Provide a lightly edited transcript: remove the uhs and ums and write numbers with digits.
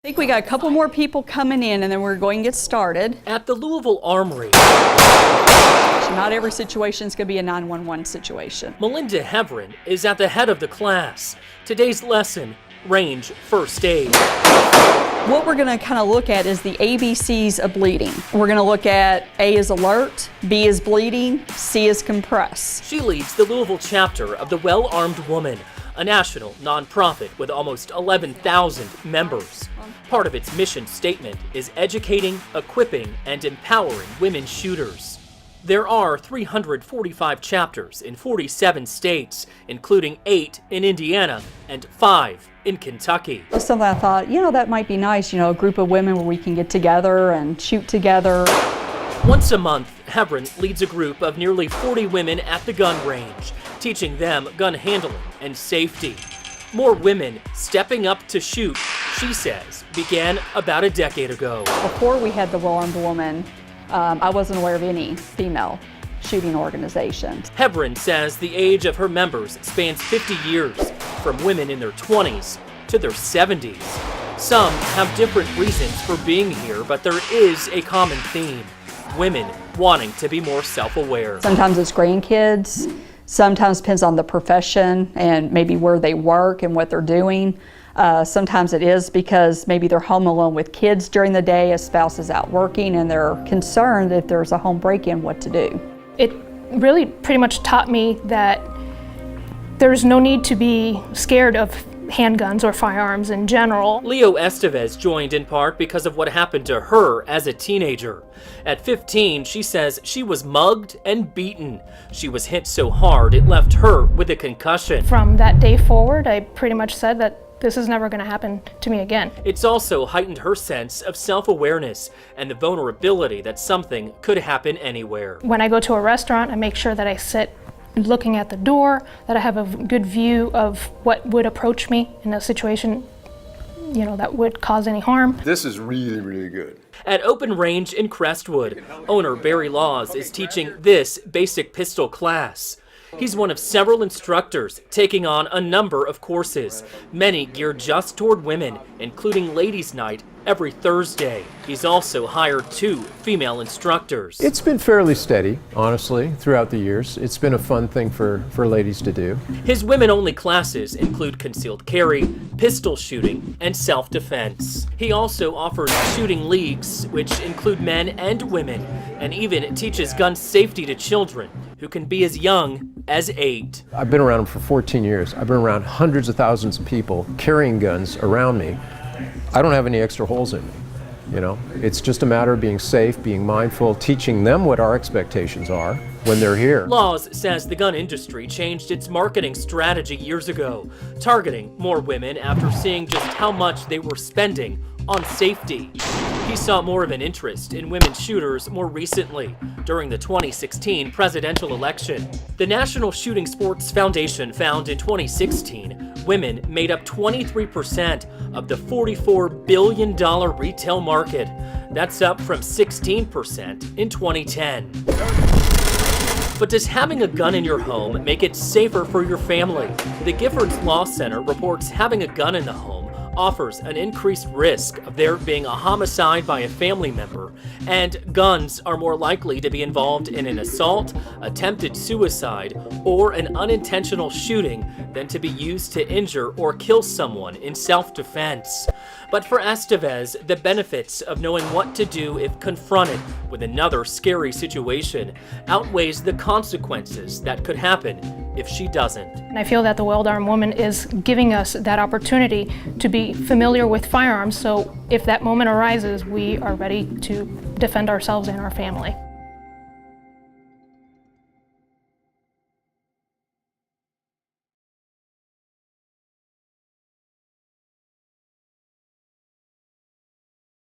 I think we got a couple more people coming in and then we're going to get started. At the Louisville Armory. Not every situation is going to be a 911 situation. Melinda Heavrin is at the head of the class. Today's lesson, range first aid. What we're going to kind of look at is the ABCs of bleeding. We're going to look at A is alert, B is bleeding, C is compress. She leads the Louisville chapter of the Well-Armed Woman, a national nonprofit with almost 11,000 members. Part of its mission statement is educating, equipping, and empowering women shooters. There are 345 chapters in 47 states, including 8 in Indiana and 5 in Kentucky. Something I thought, that might be nice, a group of women where we can get together and shoot together. Once a month, Heavrin leads a group of nearly 40 women at the gun range, teaching them gun handling and safety. More women stepping up to shoot, she says, began about a decade ago. Before we had the Well-Armed Woman, I wasn't aware of any female shooting organizations. Heavrin says the age of her members spans 50 years, from women in their 20s to their 70s. Some have different reasons for being here, but there is a common theme: women wanting to be more self-aware. Sometimes it's grandkids, sometimes depends on the profession and maybe where they work and what they're doing. Sometimes it is because maybe they're home alone with kids during the day, a spouse is out working, and they're concerned if there's a home break-in what to do. It really pretty much taught me that there's no need to be scared of handguns or firearms in general. Estevez joined in part because of what happened to her as a teenager. At 15, she says she was mugged and beaten. She was hit so hard it left her with a concussion. From that day forward, I pretty much said that this is never going to happen to me again. It's also heightened her sense of self-awareness and the vulnerability that something could happen anywhere. When I go to a restaurant, I make sure that I sit looking at the door, that I have a good view of what would approach me in a situation, that would cause any harm. This is really, really good. At Open Range in Crestwood, owner Barry Laws is teaching this basic pistol class. He's one of several instructors taking on a number of courses, many geared just toward women, including Ladies' Night every Thursday. He's also hired 2 female instructors. It's been fairly steady, honestly, throughout the years. It's been a fun thing for ladies to do. His women-only classes include concealed carry, pistol shooting, and self-defense. He also offers shooting leagues, which include men and women, and even teaches gun safety to children who can be as young as 8. I've been around them for 14 years. I've been around hundreds of thousands of people carrying guns around me. I don't have any extra holes in me. It's just a matter of being safe, being mindful, teaching them what our expectations are when they're here. Laws says the gun industry changed its marketing strategy years ago, targeting more women after seeing just how much they were spending on safety. He saw more of an interest in women shooters more recently, during the 2016 presidential election. The National Shooting Sports Foundation found in 2016, women made up 23% of the $44 billion retail market. That's up from 16% in 2010. But does having a gun in your home make it safer for your family? The Giffords Law Center reports having a gun in the home offers an increased risk of there being a homicide by a family member, and guns are more likely to be involved in an assault, attempted suicide, or an unintentional shooting than to be used to injure or kill someone in self-defense. But for Estevez, the benefits of knowing what to do if confronted with another scary situation outweighs the consequences that could happen if she doesn't. And I feel that the Well-Armed Woman is giving us that opportunity to be familiar with firearms, so if that moment arises, we are ready to defend ourselves and our family.